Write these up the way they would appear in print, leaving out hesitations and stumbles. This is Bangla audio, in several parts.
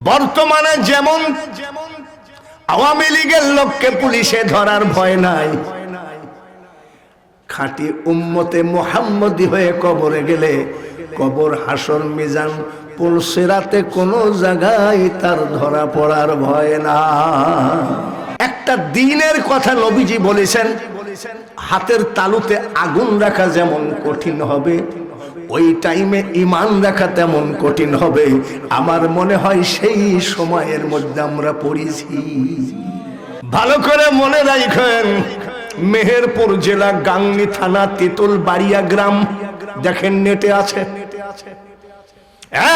বর্তমানে যেমন আওয়ামী লীগের লোককে পুলিশে ধরার ভয় নাই, খাঁটি উম্মতে মুহাম্মদী হয়ে কবরে গেলে কবর, হাসর, মিজান, পুলসিরাতে কোনো জায়গায় তার ধরা পড়ার ভয় না। একটা দিনের কথা নবীজি বলেছেন, হাতের তালুতে আগুন রাখা যেমন কঠিন হবে, ওই টাইমে ঈমান রাখা তেমন কঠিন হবে। আমার মনে হয় সেই সময়ের মধ্যে আমরা পড়েছি। ভালো করে মনে রাখেন, মেহেরপুর জেলা, গাংনী থানা, তেতুল বাড়িয়া গ্রাম, দেখেন নেটে আছে।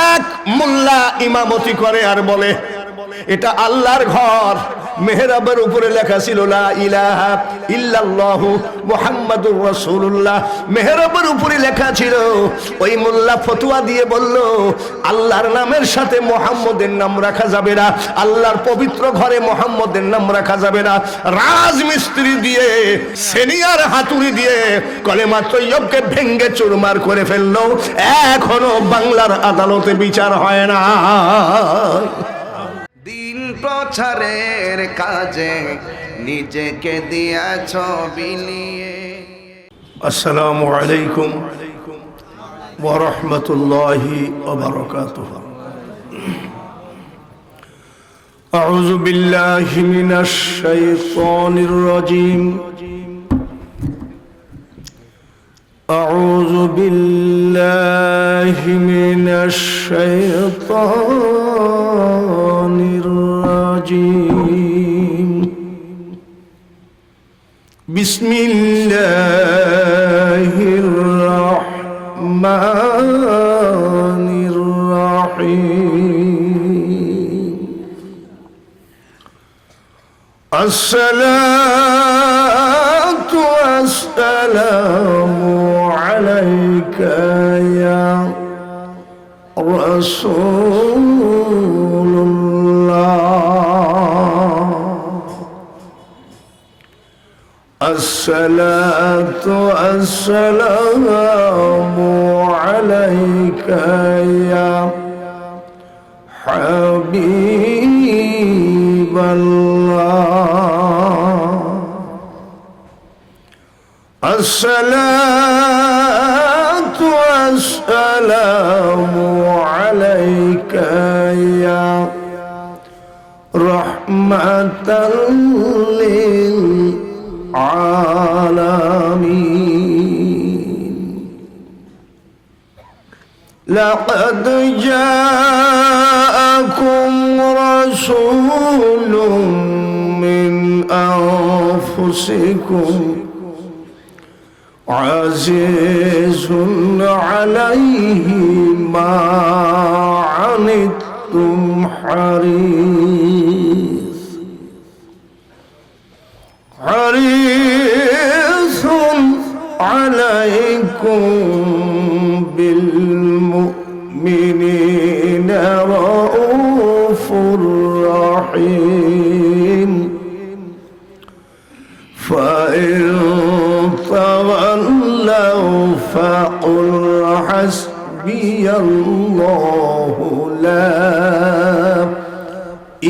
এক মোল্লা ইমামতি করে আর বলে এটা আল্লাহর ঘর। মেহরাবের উপরে লেখা ছিল লা ইলাহা ইল্লাল্লাহু মুহাম্মাদুর রাসূলুল্লাহ। মেহরাবের উপরে লেখা ছিল, ওই মোল্লা ফতোয়া দিয়ে বলল আল্লাহর নামের সাথে মুহাম্মদের নাম রাখা যাবে না, আল্লাহর পবিত্র ঘরে মুহাম্মদের নাম রাখা যাবে না। রাজমিস্ত্রি দিয়ে, সিনিয়র হাতুড়ি দিয়ে কলেমা তৈয়বকে ভেঙ্গে চুরমার করে ফেললো। এখনো বাংলার আদালতে বিচার হয় না। দিন প্রচারের কাজে নিজেকে দিয়েছ বিলিয়ে। আসসালামু আলাইকুম ওয়া রাহমাতুল্লাহি ওয়া বারাকাতুহু। আউযু বিল্লাহি মিনাশ শাইতানির রাজীম। আউযু বিল্লাহি মিনাশ শাইতানির রাজীম। বিসমিল্লাহির রাহমানির রাহিম। আসসালাতু ওয়াসসালামু আলাইকা ইয়া রাসূলুল্লাহ। আসসালাতু ওয়াসসালামু আলাইকা ইয়া হাবিবাল্লাহ। আসসালাতু ওয়াসসালামু আলাইকা ইয়া রাহমাতাল লিল আলামিন। লাকাদ জাআকুম রাসূলুম মিন আনফুসিকুম আজিজুন আলাইহি মা আনিতুম হারিসুন আলাইকুম বিল মুমিনিনা রাউফুর রাহিম। ফাইন তাওয়াল্লাউ ফাকুল হাসবিয়াল্লাহু লা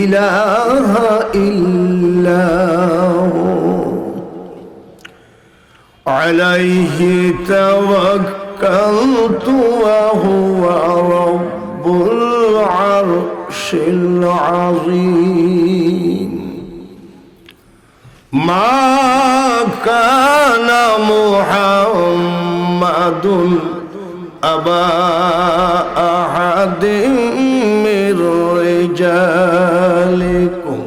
ইলাহা ইল্লা হু আলাইহি তাওয়াক্কালতু ওয়া হুয়া রাব্বুল আরশিল আযীম। মা কানা মুহাম্মাদুন আবা আহাদিম মির রিজালিকুম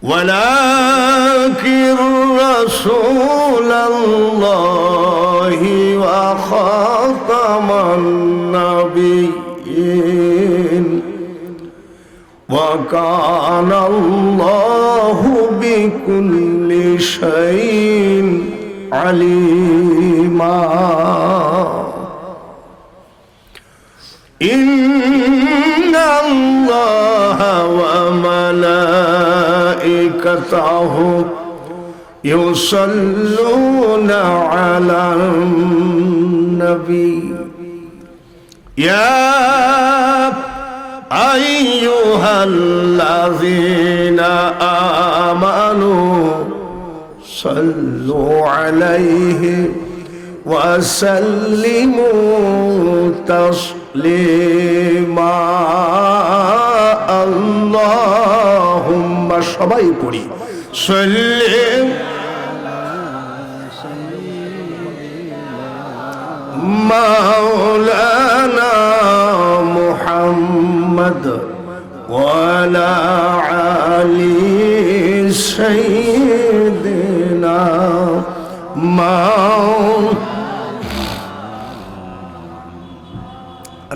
ওয়ালাকিন রাসূলুল্লাহি ওয়া খাতামান নাবিয়্যিন ওয়া কানা আল্লাহু বিকুল্লি শাইইন আলিমা। ইন্নাল্লাহা ওয়া মালাইকাতাহু ইউসাল্লুনা আলান নবী ইয়া আইয়ুহাল্লাযীনা আমানু সাল্লু আলাইহি ওয়া সাল্লিমু তাসলিমা। আল্লাহুম্মা, সবাই পড়ি, সাল্লিম মাওলানা মুহাম্মদ ওয়া আলা আলি সাইয়্যিদিনা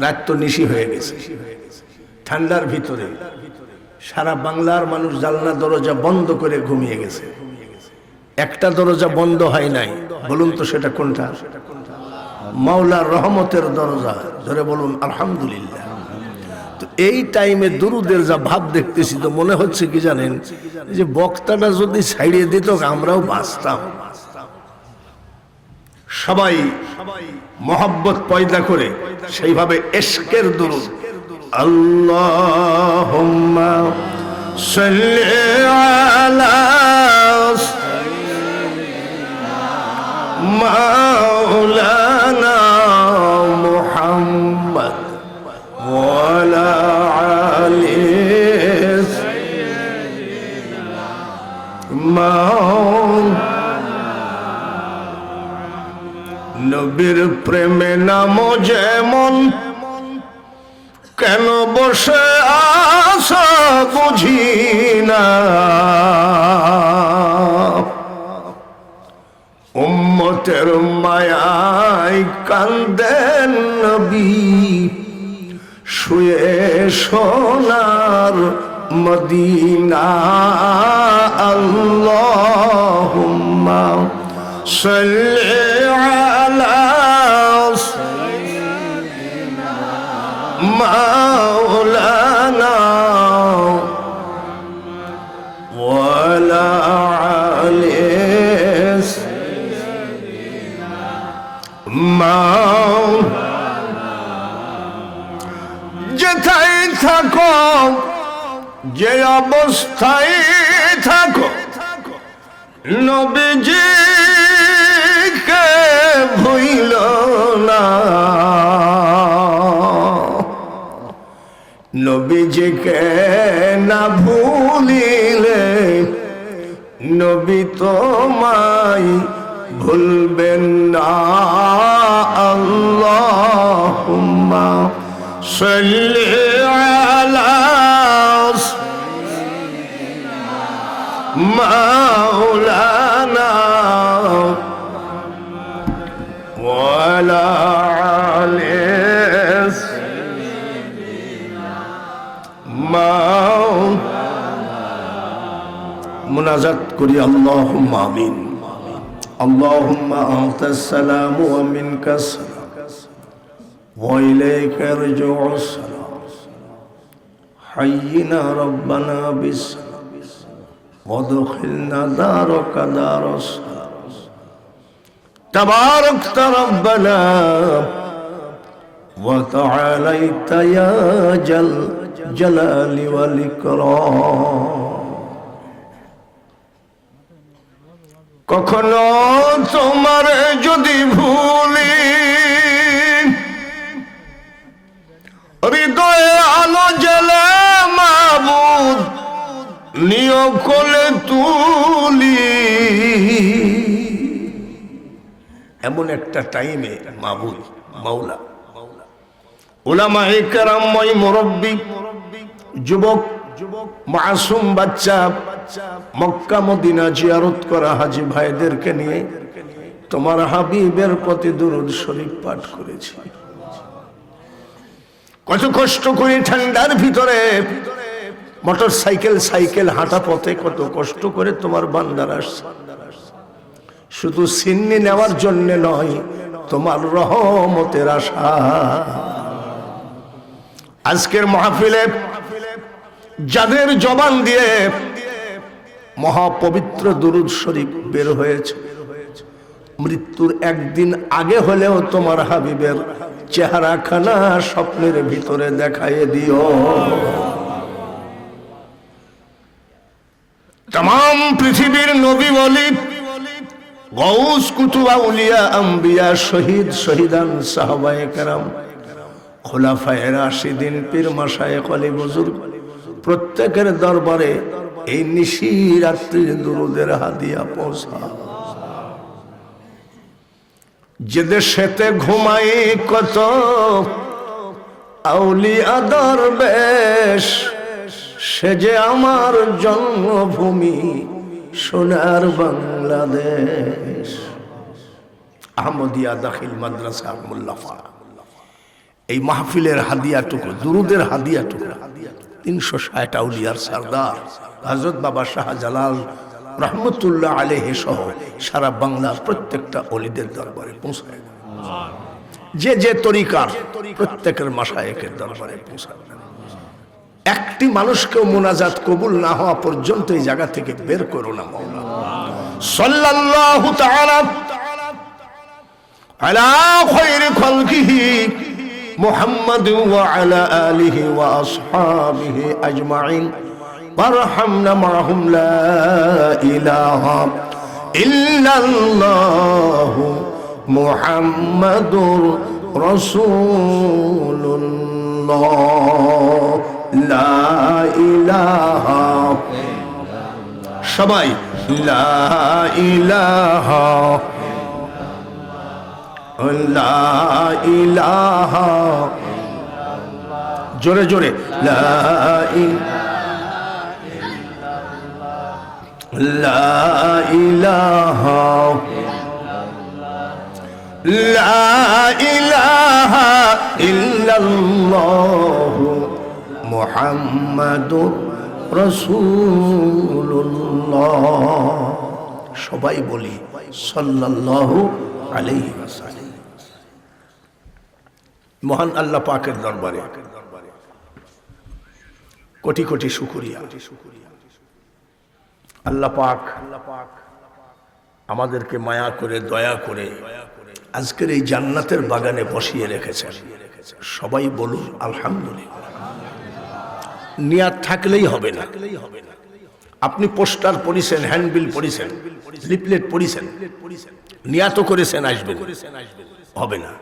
রাত তো নিশি হয়ে গেছে, ঠান্ডার ভিতরে সারা বাংলার মানুষ জানলা দরজা বন্ধ করে ঘুমিয়ে গেছে। একটা দরজা বন্ধ হয় নাই, বলুন তো সেটা কোনটা? মাওলার রহমতের দরজা, ধরে বলুন আলহামদুলিল্লাহ। তো এই টাইমে দুরুদের যা ভাব দেখতেছি, তো মনে হচ্ছে কি জানেন, যে বক্তাটা যদি ছাড়িয়ে দিত আমরাও বাঁচতাম। সবাই মহব্বত পয়দা করে সেইভাবে ইশকের দুরুদ, আল্লাহুম্মা সাল্লি আলা মাওলানা মুহাম্মদ ওয়া আলা আলি সাইয়্যিদিনা। নবীর প্রেমে নাম যেমন, কেন বসে আসা বুঝি না। উম্মতের মায়ায় কান্দেন নবী, শুয়ে সোনার মদিনা। আল্লাহুম্মা সাল্লি আলা মাওলানা ওয়া আলা আলি যেথায় থাকো, যে অবস্থায় থাকো, নবীজিকে ভুইল না। নবীজিকে না ভুলিলে নবী তোমায় ভুলবেন না। আল্লাহুম্মা সাল্লি আলা মাওলানা ওয়া আলা আলি মুনাজাত করি, আল্লাহুম্মা আমিন। আল্লাহুম্মা আনতাস সালামু ওয়া মিনকাস সালাম ওয়া ইলাইকা ইয়ারজিউস সালাম। হাইয়িনা রাব্বানা বিস وادخلنا دارك دار السلام تباركت ربنا وتعاليت يا الجلال والإكرام। কখনো তোমার যদি ভুলি, হৃদয়ে আলো জ্বলে মাবুদ নিয় কোলে তুলি। এমন একটা টাইমে মাবুদ মাওলা উলামায়ে কেরাময় মুরব্বী যুবক মাসুম বাচ্চা মক্কা মদিনা জিয়ারত করা হাজী ভাইদেরকে নিয়ে তোমার হাবিবের প্রতি দুরূদ শরীফ পাঠ করেছি। কত কষ্ট করে ঠান্ডার ভিতরে মোটর সাইকেল হাঁটা পথে কত কষ্ট করে তোমার বান্দার আসছে, শুধু সিন্নি নেওয়ার জন্য নয়, তোমার রহমতের আশা। আজকের মাহফিলে যাদের জবান দিয়ে মহাপবিত্র দুরূদ শরীফ বের হয়েছে, মৃত্যুর একদিন আগে হলেও তোমার হাবিবের চেহারাখানা স্বপ্নের ভিতরে দেখায় দিও। तमाम পৃথিবীর নবী ওলি, গৌস, কুতুব, আউলিয়া, আম্বিয়া, শহীদ, শহীদান, সাহাবায়ে কেরাম, খোলাফায়ে রাশিদিন, পীর মাশায়েখ, ওলি বুজুর্গ, প্রত্যেকের দরবারে এই নিশি রাত্রির দুরুদের হাদিয়া পৌঁছা। যে দেশেতে ঘুমাই কত আউলিয়া দরবেশ, সে যে আমার জন্মভূমি সোনার বাংলাদেশ। আহমদিয়া দাখিল মাদ্রাসা মোল্লাপাড়া। এই মাহফিলের হাদিয়াটুকু, দুরুদের হাদিয়াটুকু 360 আউলিয়ার সরদার হযরত বাবা শাহজালাল রহমতুল্লাহ আলাইহি সহ সারা বাংলার প্রত্যেকটা ওলিদের দরবারে পৌঁছায়। যে যে তরিকার প্রত্যেকের মাশায়েখের দরবারে পৌঁছায়। একটি মানুষকেও মুনাজাত কবুল না হওয়া পর্যন্ত এই জায়গা থেকে বের করো না মাওলা। সাল্লাল্লাহু তাআলা আলা খায়রি খালকিহি মুহাম্মাদ ওয়া আলা আলিহি ওয়া আসহাবিহি আজমাইন ওয়ারহামনা মাহুম লা ইলাহা ইল্লাল্লাহু মুহাম্মাদুর রাসূলুল্লাহ লা ইলাহা, সবাই লা ইলাহা, লা ইলাহা, জোরে জোরে লা ইলাহা, লা ইলাহা ইল্লাল্লাহু মুহাম্মাদুর রাসূলুল্লাহ। সবাই বলি সাল্লাল্লাহু আলাইহি ওয়াসাল্লাম। মহান আল্লাহ পাকের দরবারে কোটি কোটি শুকরিয়া। আল্লাহ পাক আমাদেরকে মায়া করে, দয়া করে আজকের এই জান্নাতের বাগানে বসিয়ে রেখেছেন। সবাই বলুন আলহামদুলিল্লাহ। নিয়াত থাকলেই হবে না। আপনি পোস্টার পড়িছেন, হ্যান্ডবিল পড়িছেন, লিফলেট পড়িছেন, নিয়াতও করেছেন আসবেন, হবে না।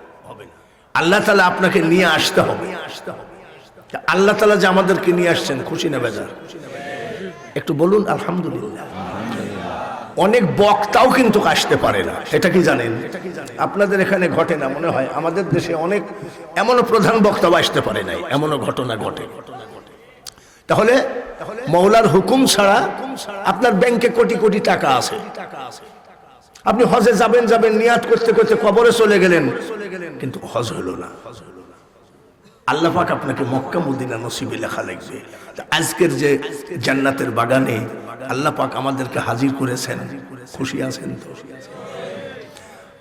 আল্লাহ তাআলা আপনাকে নিয়ে আসতে হবে। আল্লাহ তাআলা যে আমাদেরকে নিয়ে আসছেন, খুশি না বেজার? একটু বলুন আলহামদুলিল্লাহ। অনেক বক্তাও কিন্তু আসতে পারে না, এটা কি জানেন? আপনাদের এখানে ঘটে না মনে হয়? আমাদের দেশে অনেক এমনও প্রধান বক্তাও আসতে পারে নাই, এমনও ঘটনা ঘটে। তাহলে মওলার হুকুম ছাড়া আপনার ব্যাংকে কোটি কোটি টাকা আছে, আপনি হজে যাবেন যাবেন নিয়াত করতে করতে কবরে চলে গেলেন, কিন্তু হজ হলো না। আল্লাহ পাক আপনাকে মক্কা মদিনা নসিবে লেখা লাগবে। আজকের যে জান্নাতের বাগানে আল্লাহ পাক আমাদেরকে হাজির করেছেন, খুশি আছেন তো?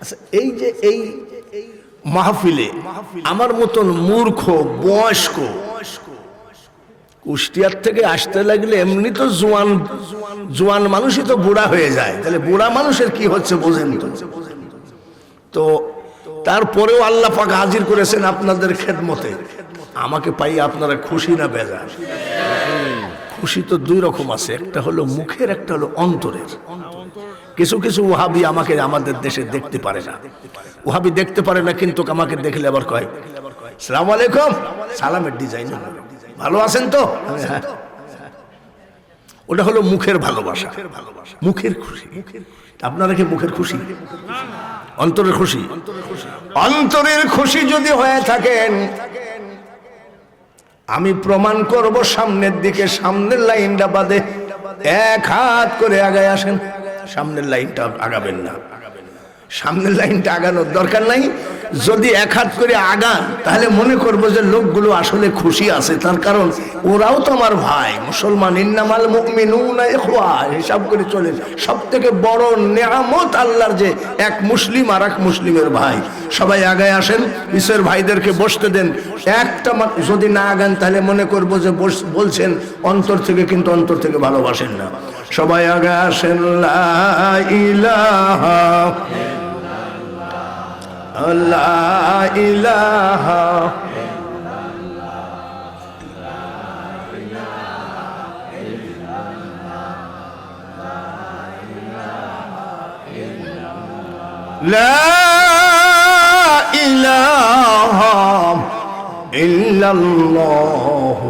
আচ্ছা, এই যে এই মাহফিলে আমার মতন মূর্খ বয়স্ক কুষ্টিয়ার থেকে আসতে লাগলে এমনি তো জোয়ান মানুষই তো বুড়া হয়ে যায়, তাহলে বুড়া মানুষের কি হচ্ছে বোঝেন তো? তো তারপরেও আল্লাহ পাক হাজির করেছেন আপনাদের খেদমতে। আমাকে পাই আপনারা খুশি না বেজার? খুশি তো দুই রকম আছে, একটা হলো মুখের, একটা হলো অন্তরের। কিছু কিছু ওয়াহাবি আমাকে আমাদের দেশে দেখতে পারে না, ওয়াহাবি দেখতে পারে না, কিন্তু আমাকে দেখলে আবার কয় আসসালামু আলাইকুম, সালামের ডিজাইন ভালো আছেন তো? হ্যাঁ, ওটা হলো মুখের ভালোবাসা, মুখের খুশি। আপনারা কি মুখের খুশি? অন্তরের খুশি? অন্তরের খুশি যদি হয়ে থাকেন, আমি প্রমাণ করব সামনের দিকে, সামনের লাইনটা বাদে এক হাত করে আগায় আসেন। সামনের লাইনটা আগাবেন না, সামনের লাইনটা আগানোর দরকার নাই। যদি এক হাত করে আগান তাহলে মনে করবো যে লোকগুলো আসলে খুশি আছে, তার কারণ ওরাও তো আমার ভাই মুসলমান। ইন্নামাল মুমিনুনা ইখওয়া হিসাব করে চলে। সব থেকে বড় নেয়ামত আল্লাহর যে এক মুসলিম আর এক মুসলিমের ভাই। সবাই আগায় আসেন, পিছের ভাইদেরকে বসতে দেন। একটা যদি না আগান তাহলে মনে করবো যে বলছেন অন্তর থেকে, কিন্তু অন্তর থেকে ভালোবাসেন না। সবাই আগায় আসেন। লা ইলাহা লা ইলাহা লা ইলাহা ইল্লাল্লাহ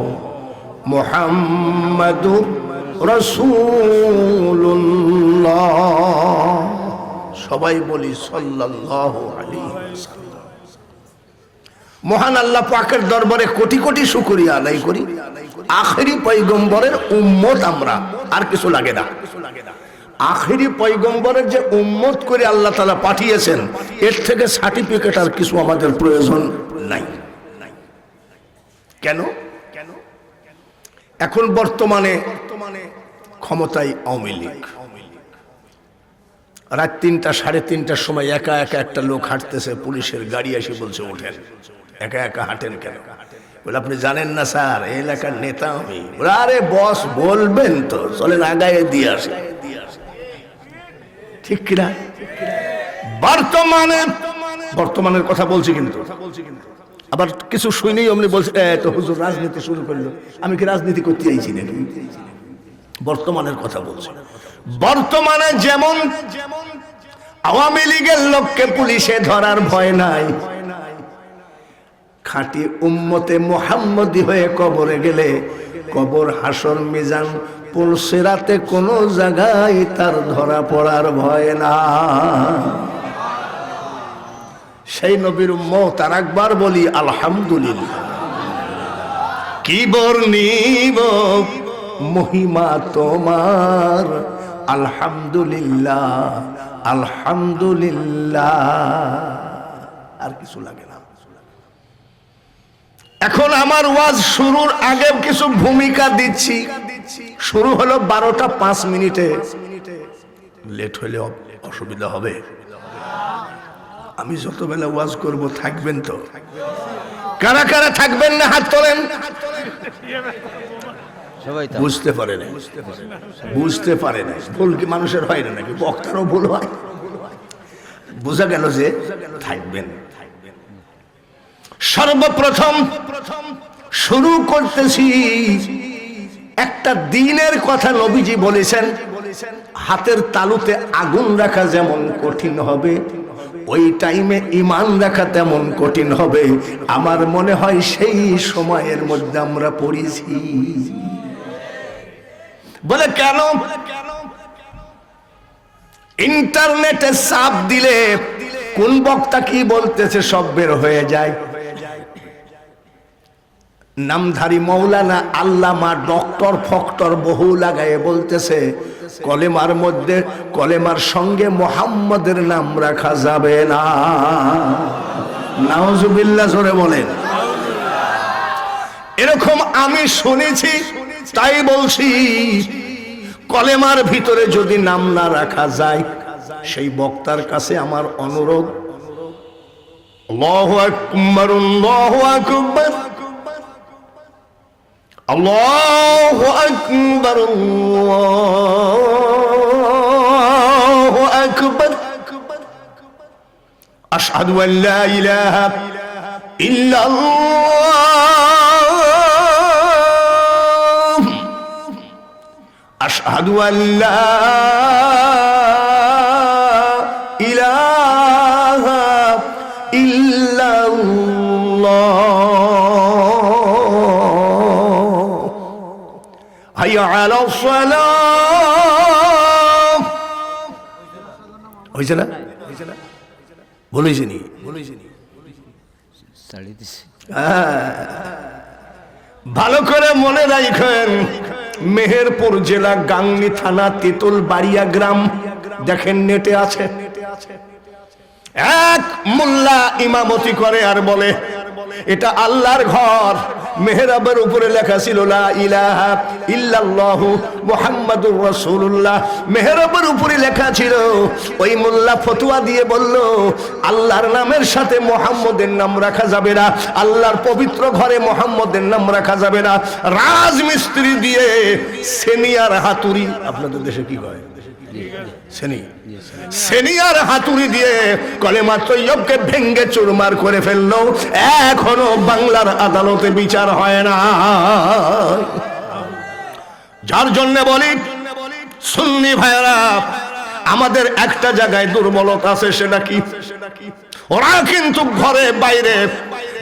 মুহাম্মাদুর রাসূলুল্লাহ। সবাই বলি সাল্লাল্লাহু আলাইহি ওয়াসাল্লাম। মহান আল্লাহ পাকের দরবারে কোটি কোটি শুকরিয়া আদায় করি, আখেরি পয়গম্বরের উম্মত আমরা, আর কিছু লাগে না। আখেরি পয়গম্বরের যে উম্মত করে আল্লাহ তাআলা পাঠিয়েছেন, এর থেকে সার্টিফিকেট আর কিছু আমাদের প্রয়োজন নাই। কেন? এখন বর্তমানে ক্ষমতায় আওয়ামী লীগ। রাত 3টা 3:30টার সময় একা একা একটা লোক হাঁটতেছে, পুলিশের গাড়ি এসে বলছে ওঠেন। একা একা হাঁটেন কেন? বলে আপনি জানেন না স্যার, এই এলাকার নেতা আমি। বলে আরে বস বলবেন তো, চলেন আগায় দিয়ে আসে। ঠিক কিনা? বর্তমানের কথা বলছি, কিন্তু আবার কিছু শুনেই অমনি বলছে তো হুজুর রাজনীতি শুরু করলো। আমি কি রাজনীতি করতে চাইছি নাকি? বর্তমানের কথা বলছি। বর্তমানে যেমন আওয়ামী লীগের লোককে পুলিশে ধরার ভয় নাই, খাঁটি উম্মতে মুহাম্মদী হয়ে কবরে গেলে কবর, হাসর, মিজান, পুলসিরাতে কোনো জায়গায় তার ধরা পড়ার ভয় না। সেই নবীর উম্মত আর একবার বলি আলহামদুলিল্লাহ। কি বর্ণিব মহিমা তোমার, আলহামদুলিল্লাহ আলহামদুলিল্লাহ। আর কিছু লাগে না। এখন আমার ওয়াজ শুরুর আগে কিছু ভূমিকা দিচ্ছি। শুরু হলো 12টা 5 মিনিটে। লেট হলে অসুবিধা হবে? আমি যত বেলা ওয়াজ করব থাকবেন তো? কারা কারা থাকবেন না হাত তোলেন। বুঝতে পারে না, বুঝতে পারে না। ভুল কি মানুষের হয় না নাকি? বক্তারও ভুল হয়। বোঝা গেল যে থাকবেন। সর্বপ্রথম শুরু করতেছি, একটা দিনের কথা নবীজি বলেছেন, হাতের তালুতে আগুন রাখা যেমন কঠিন হবে, ওই টাইমে ঈমান রাখা তেমন কঠিন হবে। আমার মনে হয় সেই সময়ের মধ্যে আমরা পড়েছি। বলে কেন? ইন্টারনেটে চাপ দিলে কোন বক্তা কি বলতেছে সব বের হয়ে যায়। নামধারী মৌলানা, আল্লামা, ডক্টর ফক্টর বহু লাগায়ে বলতেছে কলেমার মধ্যে, কলেমার সঙ্গে মুহাম্মদের নাম রাখা যাবে না। নাউজুবিল্লাহ জোরে বলেন। এরকম আমি শুনেছি, তাই বলছি। কলেমার ভিতরে যদি নাম না রাখা যায়, সেই বক্তার কাছে আমার অনুরোধ, আল্লাহু আকবার আল্লাহু আকবার আল্লাহু আকবার আল্লাহু আকবার আশহাদু আল্লা ইলাহা ইল্লাল্লাহ আশহাদু আল্লা ইলাহা ইল্লাল্লাহ হাইয়া আলাস সালাম। হইছে না? বলেছি নি? ভালো করে মনে রাখেন, মেহেরপুর জেলা, গাংনী থানা, তেতুল বাড়িয়া গ্রাম। দেখেন নেটে আছে। এক মোল্লা ইমামতি করে আর বলে এটা আল্লাহর ঘর। মেহরাবের উপরে লেখা ছিল লা ইলাহা ইল্লাল্লাহু মুহাম্মাদুর রাসূলুল্লাহ। মেহরাবের উপরে লেখা ছিল। ওই মোল্লা ফতোয়া দিয়ে বলল আল্লাহর নামের সাথে মুহাম্মদের নাম রাখা যাবে না, আল্লাহর পবিত্র ঘরে মুহাম্মদের নাম রাখা যাবে না। রাজমিস্ত্রি দিয়ে সিনিয়র হাতুড়ি, আপনাদের দেশে কি কয়, শ্রেণী শ্রেণী আর হাতুড়ি দিয়ে কলেমা তৈয়বকে ভেঙ্গে চুরমার করে ফেললো, এখনো বাংলার আদালতে বিচার হয় না। যার জন্য বলি সুন্নি ভাইরা, আমাদের একটা জায়গায় দুর্বলতা আছে, সেটা কি? ওরা কিন্তু ঘরে বাইরে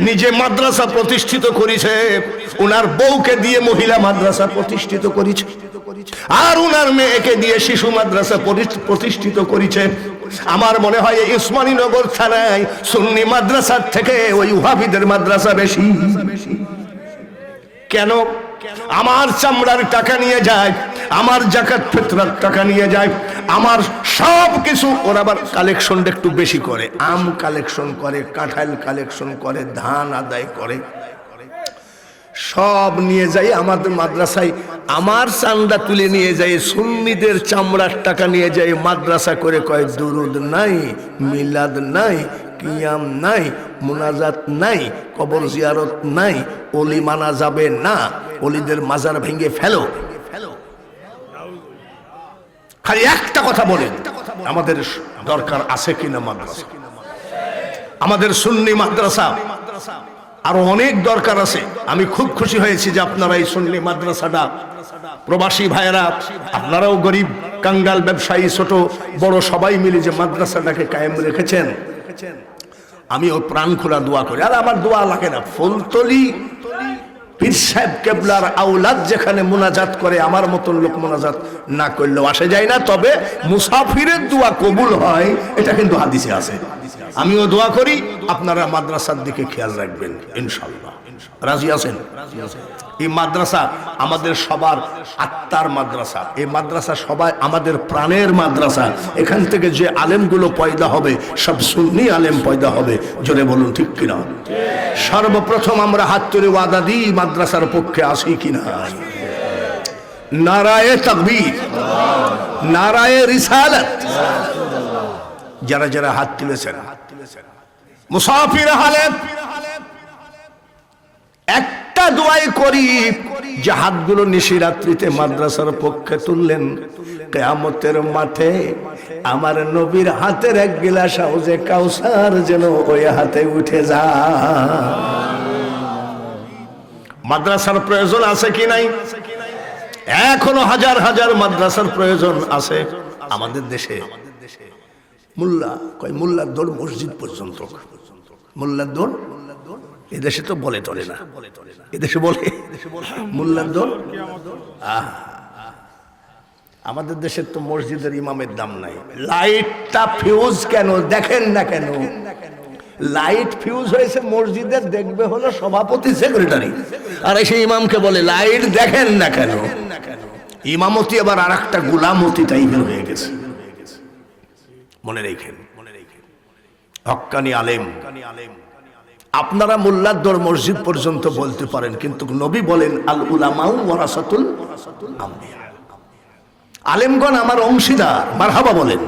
নিজে মাদ্রাসা প্রতিষ্ঠিত করেছে, ওনার বউকে দিয়ে মহিলা মাদ্রাসা প্রতিষ্ঠিত করেছে, আর ওনার মেয়েকে দিয়ে শিশু মাদ্রাসা প্রতিষ্ঠিত করেছে। আমার মনে হয় এই উসমানীনগর থানায় সুন্নি মাদ্রাসার থেকে ওই ওয়াহাবিদের মাদ্রাসা বেশি। কেন? আমার চামড়ার টাকা নিয়ে যায়, আমার যাকাত ফিতরার টাকা নিয়ে যায়, আমার সব কিছু ওরা আবার কালেকশন একটু বেশি করে, আম কালেকশন করে, কাঁঠাল কালেকশন করে, ধান আদায় করে, সব নিয়ে যাই আমাদের মাদ্রাসায়। আমার চান্দা তুলে নিয়ে যায়, সুন্নিদের চামড়ার টাকা নিয়ে যায় মাদ্রাসা করে, কয় দুরুদ নাই, মিলাদ নাই, কিয়াম নাই, মুনাজাত নাই, কবর জিয়ারত নাই, ওলি মানা যাবে না, ওলিদের মাজার ভেঙে ফেলো। খালি একটা কথা বলেন, আমাদের দরকার আছে কিনা মাদ্রাসা? আমাদের সুন্নি মাদ্রাসা আরো অনেক দরকার আছে। আমি খুব খুশি হয়েছি যে আপনারা এই সুন্নি মাদ্রাসাটা, প্রবাসী ভাইয়েরা, আপনারাও গরিব কাঙ্গাল ব্যবসায়ী ছোট বড় সবাই মিলে যে মাদ্রাসাটাকে কায়েম রেখেছেন, আমি ওর প্রাণ খোলা দোয়া করি। আর আমার দোয়া লাগে না, ফুলতলি পীর সাহেব কেবলার আওলাদ যেখানে মুনাজাত করে, আমার মতন লোক মুনাজাত না করলেও আসে যায় না, তবে মুসাফিরের দোয়া কবুল হয়, এটা কিন্তু হাদিসে আছে। আমিও দোয়া করি, আপনারা মাদ্রাসার দিকে খেয়াল রাখবেন ইনশাআল্লাহ। রাজি আছেন? এই মাদ্রাসা আমাদের সবার আত্মার মাদ্রাসা, এই মাদ্রাসা সবাই আমাদের প্রাণের মাদ্রাসা। এখান থেকে যে আলেমগুলো পয়দা হবে সব সুন্নি আলেম পয়দা হবে। জোরে বলুন ঠিক কিনা? সর্বপ্রথম আমরা হাত তুলে ওয়াদা দিই, মাদ্রাসার পক্ষে আসি কিনা। নারায়ে তাকবীর, নারায়ে রিসালাত। যারা যারা হাত তুলেছেন, মুসাফির হালে একটা দোয়াই করি যে হাতগুলো নিশিরাত্রিতে মাদ্রাসার পক্ষে তুললেন, কিয়ামতের মাঠে আমার নবীর হাতের এক গিলাস হাউজে কাউসার যেন ওই হাতে উঠে যায়। মাদ্রাসার প্রয়োজন আছে কি নাই? এখনো হাজার হাজার মাদ্রাসার প্রয়োজন আছে আমাদের দেশে। মোল্লা কয় মোল্লার দৌড় মসজিদ পর্যন্ত, মোল্লার দৌড় এদেশে তো বলে টলে না, এদেশে বলে মোল্লার দৌড়। আমাদের দেশের তো মসজিদের ইমামের দাম নাই। লাইটটা ফিউজ কেন দেখেন না কেন? লাইট ফিউজ হয়েছে মসজিদের, দেখবে হলো সভাপতি সেক্রেটারি, আর এসে ইমামকে বলে লাইট দেখেন না কেন? ইমামতি আবার আর একটা গুলামতি টাইপের হয়ে গেছে। মনে রেখেন, হক্কানি আলেম। আপনারা মোল্লার দর মসজিদ পর্যন্ত বলতে পারেন, কিন্তু নবী বলেন আল উলামাউ ওয়ারাসাতুল আমবিয়া, আলেমগণ আমার অংশীদার। মারহাবা বলেন।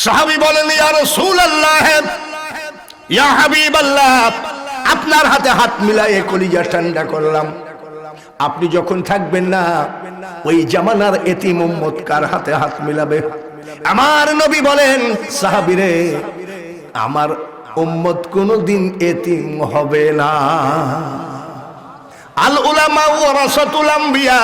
সাহাবী বলেন ইয়া রাসূলুল্লাহ, ইয়া হাবিবাল্লাহ, আপনার হাতে হাত মিলায়ে কলিজা ঠান্ডা করলাম। আপনি যখন থাকবেন না, ওই জামানার এতিম উম্মত কার হাতে হাত মিলাবে? আমার নবী বলেন সাহাবীরে, আমার উম্মত কোনদিন এতিম হবে না। আল উলামা ওয়ারাসাতুল আমবিয়া,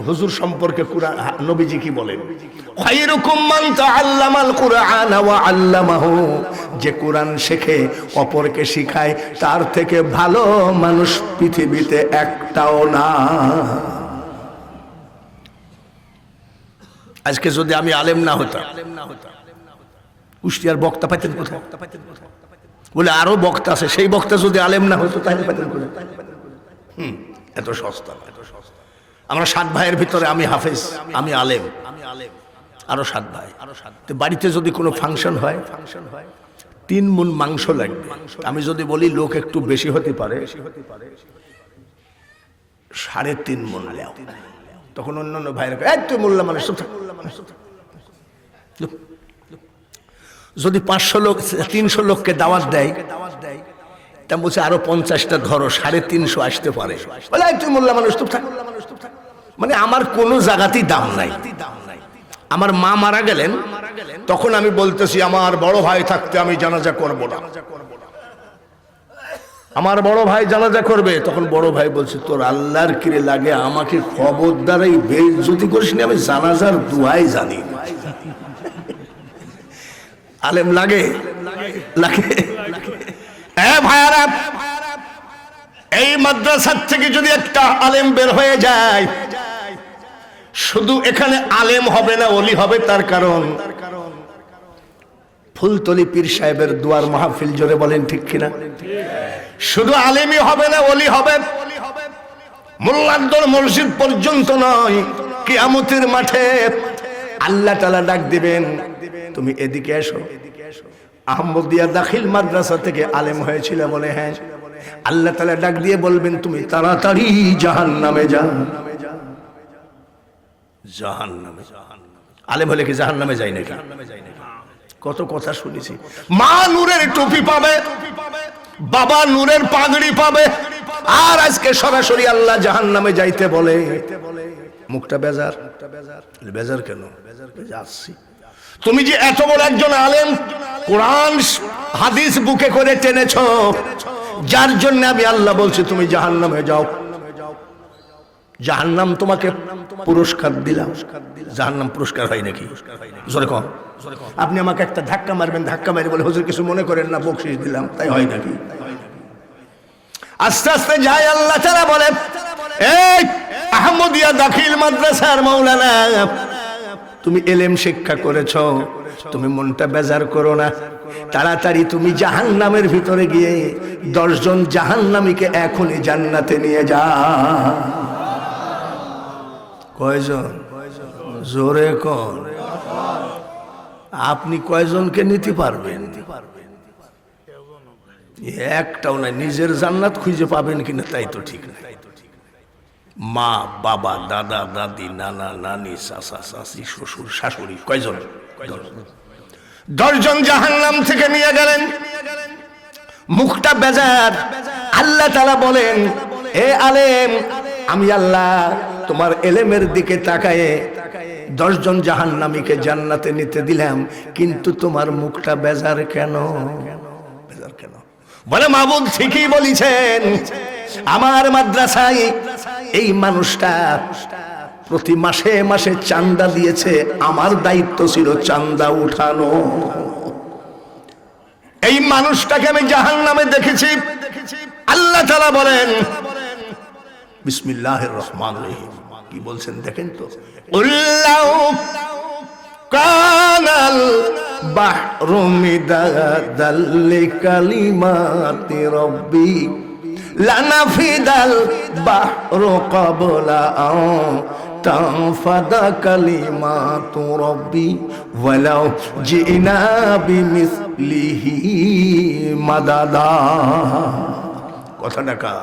হুজুর সম্পর্কে কুরআন নবীজি কি বলেন? খায়রুকুম মান তাআল্লামাল কুরআন ওয়া আল্লামাহু, যে কোরআন শেখে অপরকে শিখায়, তার থেকে ভালো মানুষ পৃথিবীতে একটাও না। আজকে যদি আমি আলেম না হতাম, কুষ্টিয়ার বক্তা পাইতেন কোথায়? বলে আরো বক্তা আছে, সেই বক্তা যদি আলেম না হতো তাহলে পাইতেন কোথায়? এত সস্তা, এত সস্তা। আমরা 7 ভাইয়ের ভিতরে আমি হাফেজ, আমি আলেম, আরো 7 ভাই। তো বাড়িতে যদি কোনো ফাংশন হয়, 3 মণ মাংস লাগবে। আমি যদি বলি লোক একটু বেশি হতে পারে, 3.5 মণ লেও, তখন অন্যান্য ভাইয়ের একটু মোল্লা মানুষ। যদি 500 লোক 300 লোককে দাওয়াত দেয়, তা বলছে আরো 50টা ধরো, 350 আসতে পারে। বলে একটু মোল্লা মানুষ, চুপ থাক। মানে আমার কোনো জায়গাতেই দাম নাই। আমার মা মারা গেলেন, তখন আমি বলতেছি আমার বড় ভাই থাকতে আমি জানাজা করব না, আমার বড় ভাই জানাজা করবে। তখন বড় ভাই বলছে তোর আল্লাহর কিরে লাগে, আমাকে খবরদার এই বেইজ্জতি করিস না, আমি জানাজার দুয়াই জানি। আলেম লাগে লাগে ভাইয়ারা, এই মাদ্রাসার থেকে যদি একটা আলেম বের হয়ে যায়, শুধু এখানে আলেম হবে না, ওলি হবে। তার কারণ ফুলতলি পীর সাহেবের দুয়ার মাহফিল, জোরে বলেন ঠিক কিনা? শুধু আলেমই হবে না, ওলি হবে। মোল্লার মসজিদ পর্যন্ত নয়, কিয়ামতের মাঠে আল্লাহ তাআলা ডাক দিবেন, তুমি এদিকে এসো। আহমদিয়া দাখিল মাদ্রাসা থেকে আলেম হয়েছিল বলে, হ্যাঁ। আল্লাহ তাআলা ডাক দিয়ে বলবেন তুমি তাড়াতাড়ি জাহান্নামে যা। জাহান্নামে? আলেম হলে কি জাহান্নামে যায় নাকি? কত কথা শুনেছি। মা নূরের টুপি পাবে, বাবা নূরের পাগড়ি পাবে, আর আজকে সরাসরি আল্লাহ জাহান্নামে যাইতে বলে। মুখটা বেজার। বেজার কেন? যাচ্ছি। তুমি যে এত বড় একজন আলেম, কোরআন হাদিস বুকে করে টেনেছো, যার জন্য আমি আল্লাহ বলছি তুমি জাহান্নামে যাও। জাহান্নাম তোমাকে পুরস্কার দিলাম। জাহান্নাম পুরস্কার হয় নাকি? জোরে কম। আপনি আমাকে একটা ধাক্কা মারবেন, ধাক্কা মারি বলে হুজুর কিছু মনে করেন না, বকশিশ দিলাম, তাই হয় নাকি? আস্তে আস্তে যায় আল্লাহ তাআলা বলে, এই আহমদিয়া দাখিল মাদ্রাসার মাওলানা, তুমি এলেম শিক্ষা করেছো, তুমি মনটা বেজার করো না, তাড়াতাড়ি তুমি জাহান্নামের ভিতরে গিয়ে 10 জন জাহান্নামীকে এখনই জান্নাতে নিয়ে যা। কয়জন? জোরে কোন? আপনি কয়জনকে নিতে পারবেন? একটাও নাই। নিজের জান্নাত খুঁজে পাবেন কিনা তাই তো ঠিক না। মা, বাবা, দাদা, দাদি, নানা, নানি, চাচা, চাচি, শ্বশুর, শাশুড়ি, কয়জন? 10 জন জাহান্নাম থেকে নিয়ে গেলেন। মুখটা বেজার। আল্লাহ তাআলা বলেন, এ আলেম, আমি আল্লাহ তোমার এলেমের দিকে তাকায়ে 10 জন জাহান্নামীকে জান্নাতে নিতে দিলাম, কিন্তু তোমার মুখটা বেজার কেন? বেজার কেন? বলে মাবুদ ঠিকই বলেছেন, আমার মাদ্রাসায় এই মানুষটা প্রতি মাসে মাসে চাঁদা দিয়েছে, আমার দায়িত্ব ছিল চাঁদা উঠানো। এই মানুষটাকে আমি জাহান্নামে দেখেছি। আল্লাহ তাআলা বলেন, বিসমিল্লাহির রহমানির রহিম, কি বলছেন দেখেন তো, উল্লাউ কানাল বাহরু মিদাদাল লিকালিমাতি রাব্বি লানাফিদাল বাহরু ক্বাবলা আন তানফাদা কালিমাতু রাব্বি ওয়ালাউ জিনা বিমিসলিহি মাদাদা। কথাটা কা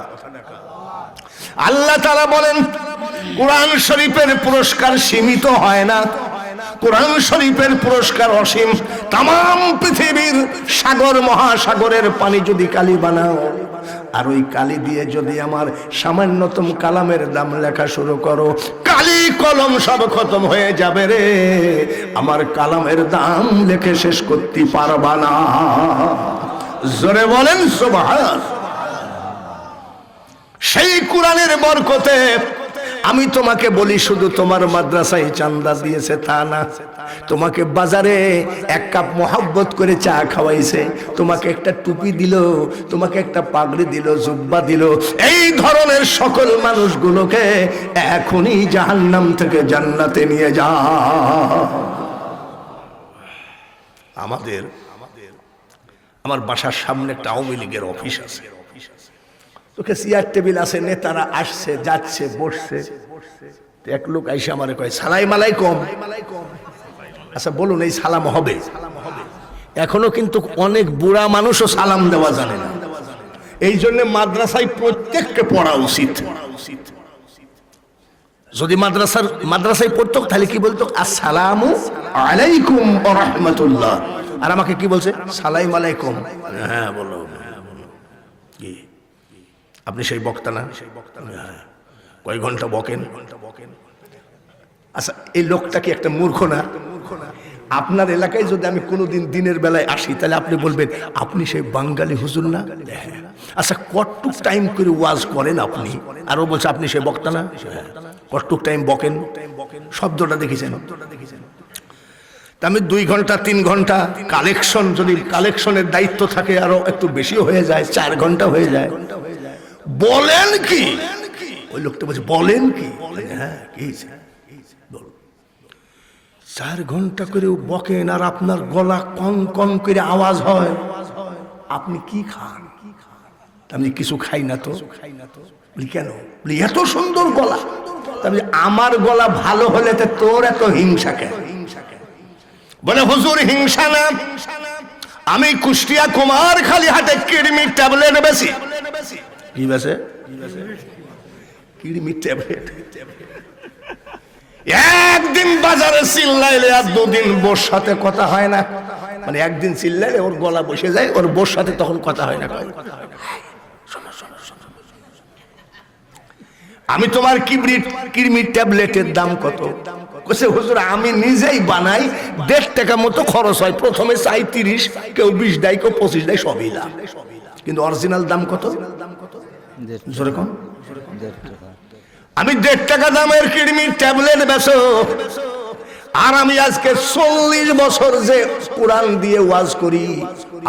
আল্লাহ তাআলা বলেন, কোরআন শরীফের পুরস্কার সীমিত হয় না, কোরআন শরীফের পুরস্কার অসীম। তামাম পৃথিবীর সাগর মহাসাগরের পানি যদি কালি বানাও, আর ওই কালি দিয়ে যদি আমার সামান্যতম কালামের দাম লেখা শুরু করো, কালি কলম সব খতম হয়ে যাবে রে, আমার কালামের দাম লেখে শেষ করতে পারবা না। জোরে বলেন সুবহান। সেই কোরআনের বরকতে আমি তোমাকে বলি, শুধু তোমার মাদ্রাসায় চাঁদা দিয়েছে তা না, তোমাকে বাজারে 1 কাপ মোহাব্বত করে চা খাওয়াইছে, তোমাকে একটা টুপি দিল, তোমাকে একটা পাগড়ি দিল, জুব্বা দিল। এই ধরনের সকল মানুষগুলোকে এখনই জাহান্নাম থেকে জান্নাতে নিয়ে যা। আমার বাসার সামনে একটা আওয়ামী লীগের অফিস আছে, তোকে চেয়ার টেবিল আছে, নেতারা আসছে যাচ্ছে বসছে। এক লোক আইসা আমারে কয়, সালাম আলাইকুম। আচ্ছা বলুন, এই সালাম হবে? এখনো কিন্তু অনেক বুড়া মানুষও সালাম দেওয়া জানে না। এই জন্য মাদ্রাসায় প্রত্যেককে পড়া উচিত। যদি মাদ্রাসায় পড়তো তাহলে কি বলতো, আসসালামু আলাইকুম ওয়া রাহমাতুল্লাহ। আর আমাকে কি বলছে, সালাম আলাইকুম। হ্যাঁ বলো, কি আপনি সেই বক্তা না? কয় ঘন্টা বকেন? আচ্ছা, এই লোকটা কি একটা মূর্খ না? আপনার এলাকায় যদি আমি কোনোদিন দিনের বেলায় আসি, তাহলে আপনি বলবেন আপনি সেই বাঙালি হুজুর না? আচ্ছা, কতটুক টাইম করে ওয়াজ করেন আপনি? আরো বলছে আপনি সেই বক্তা না? কতটুক টাইম বকেন? শব্দটা দেখেছেন? আমি 2 ঘন্টা 3 ঘন্টা কালেকশন, যদি কালেকশনের দায়িত্ব থাকে আরো একটু বেশি হয়ে যায়, 4 ঘন্টা হয়ে যায়। বলেন কি? ওই লোকটা বলছে বলেন কি? হ্যাঁ, কি 4 ঘন্টা করে বকেন আর আপনার গলা কন কন করে আওয়াজ হয়। আপনি কি খান? আমি কিছু খাই না তো। বলি কেন? বলি এত সুন্দর গলা। আমি আমার গলা ভালো হলে তো তোর এত হিংসা কেন? বলে হুজুর হিংসা না, আমি কুষ্টিয়া কুমারখালী হাটে কিডনির ট্যাবলেট বেশি। কি বেশে? কিডনির ট্যাবলেট। একদিন বাজারে চিল্লাইলে আর 2 দিন বোর সাথে কথা হয় না। মানে একদিন চিল্লাইলে ওর গলা বসে যায়, ওর বোর সাথে তখন কথা হয় না। আমি তোমার কিডনির ট্যাবলেটের দাম কত? কইছে হুজুর আমি নিজেই বানাই, 1.5 টাকা মতো খরচ হয়। প্রথমে চাই 30, কেউ 20 দেয়, কেউ 25 দেয়, সবই লাভ। কিন্তু অরিজিনাল দাম কত? জোরে কম। আমি 1.5 টাকা দামের কিডনির ট্যাবলেট বেচো, আর আমি আজকে 40 বছর যে কোরআন দিয়ে ওয়াজ করি,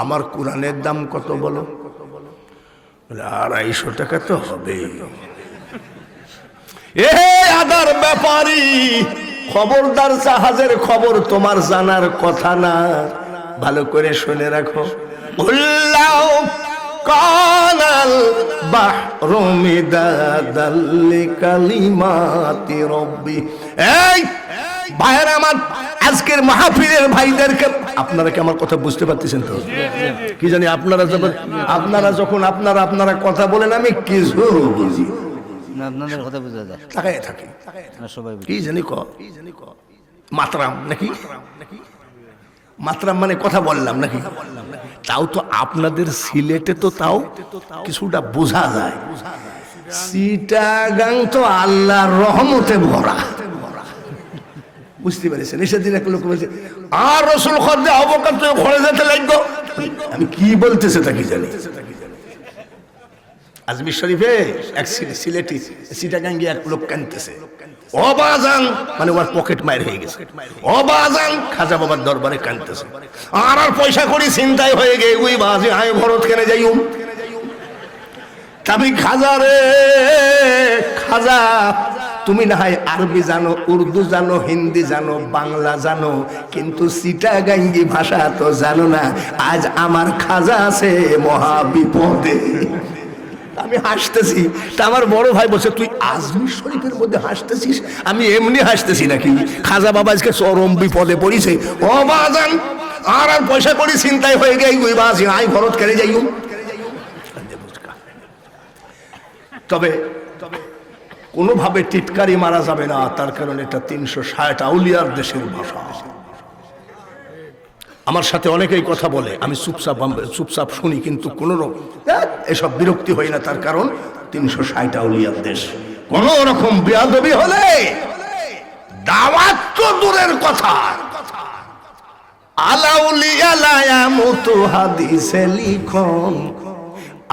আমার কোরআনের দাম কত বলো? বলে 250 টাকা তো হবে। এ আদার ব্যাপারী, খবরদার, জাহাজের খবর তোমার জানার কথা না। ভালো করে শুনে রাখো। উল্লাউ কানাল বাহরু মিদাদাল লিকালিমাতি রব্বি। এই ভাইয়েরা আমার, আজকের মাহফিলের ভাইদেরকে, আপনারা কি আমার কথা বুঝতে পারতেছেন তো? কি জানি যখন আপনারা কথা বলেন আমি কিছু বুঝি না, আপনাদের কথা বোঝা যায়। তাকায় থাকি সবাই কি জানি মাতরাম নাকি? মাতরাম মানে কথা বললাম নাকি? তাও তো আপনাদের সিলেটে তো তাও কিছুটা বোঝা যায়। চিটাগাং তো আল্লাহর রহমতে ভরা, বুঝতে পেরেছেন? সেদিন এক লোক বলছে আর রসুল খদ্দে অবকাশ ঘরে যেতে লাগবো। আমি কি বলতেছে তা কি জানি। আজমির শরীফে এক সিলেটি চিটাগাঙ্গি এক লোক কানতেছে, অবাজান মানে ওর পকেট মায়ের হয়ে গেছে, অবাজান খাজা বাবার দরবারে কানতেছে। আর পয়সা করি চিন্তায় হয়ে গে ওই বাজে আয় ভরত কেনে যাই। আমি খাজা রে খাজা, তুমি না হয় আরবি জানো, উর্দু জানো, হিন্দি জানো, বাংলা জানো, কিন্তু চিটাগাঙ্গি ভাষা তো জানো না। আজ আমার খাজা আছে মহা বিপদে। আমি হাসতেছি, তা আমার বড় ভাই বলছে তুই আজমির শরীফের মধ্যে হাসতেছিস? আমি এমনি হাসতেছি নাকি? খাজা বাবা আজকে চরম বিপদে পড়িছে, ও বাজান আর পয়সা করি চিন্তায় হয়ে গেই ওই বাজি আই ভরত কেড়ে যাই। তবে কোনোভাবে টিটকারি মারা যাবে না, তার কারণ এটা 360 আউলিয়ার দেশের ভাষা। আমার সাথে অনেকেই কথা বলে, আমি চুপচাপ শুনি, কিন্তু কোন এসব বিরক্তি হয় না, তার কারণ 360 আউলিয়ার দেশ। কোন রকম বেয়াদবি হলে দাওয়াত তো দূরের কথা, আলাউলিয়া লা ইয়ামুতু হাদিসে লিখন,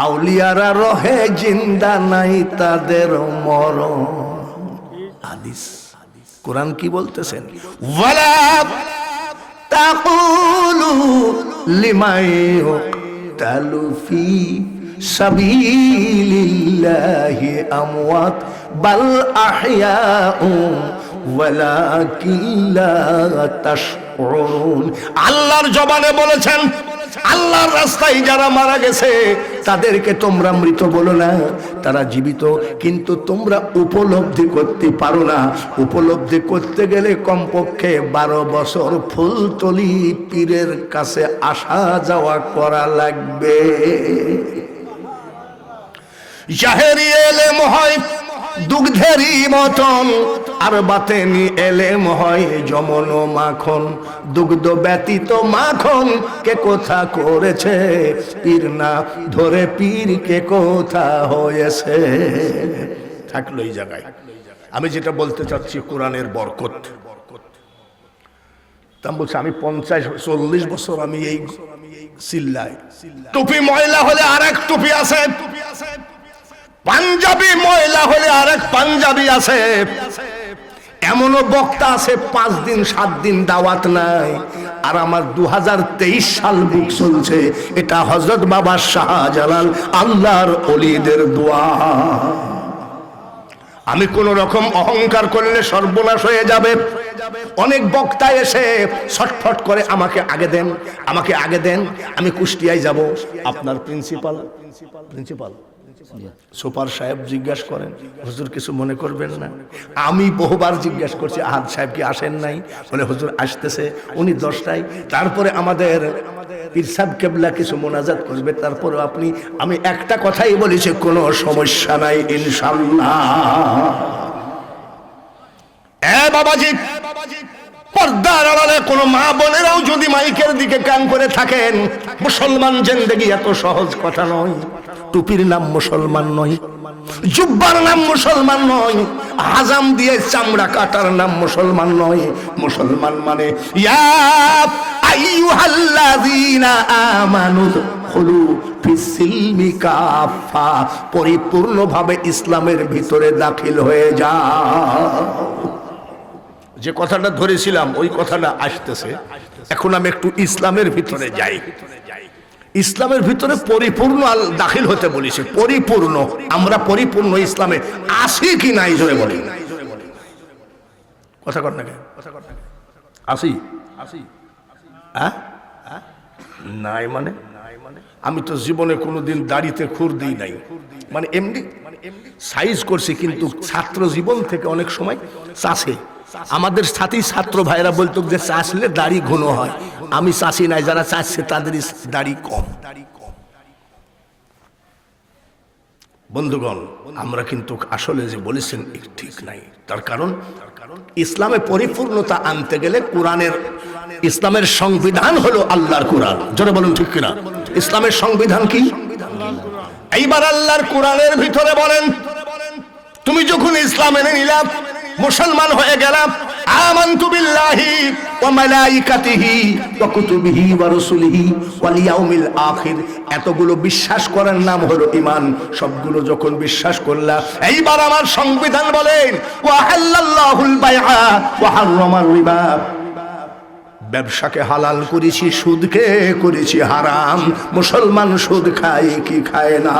আউলিয়ারা রহে জিন্দা নাই তাদের মরণ। হাদিস, কোরআন কি বলতেছেন? ওয়ালা তাকুলু লিমান ইউকতালু ফি সাবিলিল্লাহি আমওয়াত বাল আহইয়াউ ওয়ালাকিন লা তাশউরুন। আল্লাহর জবানে বলেছেন, আল্লাহর রাস্তায় যারা মারা গেছে তাদেরকে তোমরা মৃত বলো না, তারা জীবিত, কিন্তু তোমরা উপলব্ধি করতে পারো না। উপলব্ধি করতে গেলে কমপক্ষে 12 বছর ফুলতলি পীরের কাছে আসা যাওয়া করা লাগবে। জাহেরি এলেম হয় দুগ্ধেরই মতন, আর বাতেনি এলেম হয় যমন মাখন। দুগ্ধ ব্যতীত মাখন কে কোথা করেছে, পীর না ধরে পীর কে কোথা হয়েছে। থাকলো এই জায়গায়। আমি যেটা বলতে চাচ্ছি কোরআনের বরকত। তা বলছে আমি 50-40 বছর আমি এই চিল্লাই, টুপি ময়লা হলে আরেক টুপি আছে, পাঞ্জাবি ময়লা হলে আরেক পাঞ্জাবি আছে, এমনও বক্তা আছে 5 দিন 7 দিন দাওয়াত নাই। আর আমার 2023 সাল বুক চলছে, এটা হযরত বাবা শাহজালাল আল্লাহর ওলিদের দোয়া। আমি কোন রকম অহংকার করলে সর্বনাশ হয়ে যাবে। অনেক বক্তা এসে ছটফট করে আমাকে আগে দেন, আমাকে আগে দেন, আমি কুষ্টিয়ায় যাব। আপনার প্রিন্সিপাল সুপার সাহেব জিজ্ঞাসা করেন, হুজুর কিছু মনে করবেন না। আমি বহুবার জিজ্ঞাসা করছি আহাদ সাহেব কি আসেন নাই, বলে হুজুর আসতেছে উনি 10টায়। তারপরে আমাদের পীর সাহেব কেবলা কিছু মোনাজাত করবে, তারপরে আপনি, আমি একটা কথাই বলেছি কোনো সমস্যা নাই ইনশাআল্লাহ। বাবাজি, পর্দার আড়ালে কোনো মা বোনেরাও যদি মাইকের দিকে কান করে থাকেন, মুসলমান জিন্দেগি এত সহজ কথা নয়। টুপির নাম মুসলমান নয়, জুব্বার নাম মুসলমান নয়, হাজাম দিয়ে চামড়া কাটার নাম মুসলমান নয়। মুসলমান মানে ইয়া আইয়ুহাল্লাযীনা আমানু দুখুলু ফিস-সিলমি কাফা, পরিপূর্ণভাবে ইসলামের ভিতরে দাখিল হয়ে যাও। যে কথাটা ধরেছিলাম ওই কথাটা আসতেছে। এখন আমি একটু ইসলামের ভিতরে যাই। ইসলামের ভিতরে পরিপূর্ণ দাখিল হতে বলেছে, পরিপূর্ণ। আমরা পরিপূর্ণ ইসলামে আছি কি নাই জোরে বলি, কথা কর না, আসি নাই মানে আমি তো জীবনে কোনোদিন দাড়িতে খুর দিই নাই, মানে এমনি সাইজ করছি, কিন্তু ছাত্র জীবন থেকে অনেক সময় চাষে আমাদের সাথী ছাত্র ভাইরা বলতো যে চাষলে দাড়ি ঘন হয়। আমি চাষি নাই, যারা চাষছে তাদের দাড়ি কম। বন্ধুগণ, আমরা কিন্তু আসলে যে বলেছেন ঠিক নাই। তার কারণ ইসলামে পরিপূর্ণতা আনতে গেলে কোরআনের, ইসলামের সংবিধান হলো আল্লাহর কোরআন। জোরে বলুন ঠিক কিনা? ইসলামের সংবিধান কি? এইবার আল্লাহর কোরআনের ভিতরে বলেন, তুমি যখন ইসলাম মেনে নিলাম, মুসলমান হয়ে গেলাম, আমানতু বিল্লাহি ওয়া মালাইকাতিহি ওয়া কুতুবিহি ওয়া রাসূলিহি ওয়াল ইয়াউমিল আখির, এতগুলো বিশ্বাস করার নাম হলো ঈমান। সবগুলো যখন বিশ্বাস করলা, এইবার আমার সংবিধান বলেন ওয়া হাল্লাল্লাহুল বাইআ ওয়া হারামার রিবা, ব্যবসাকে হালাল করেছি, সুদকে করেছি হারাম। মুসলমান সুদ খায় কি খায় না?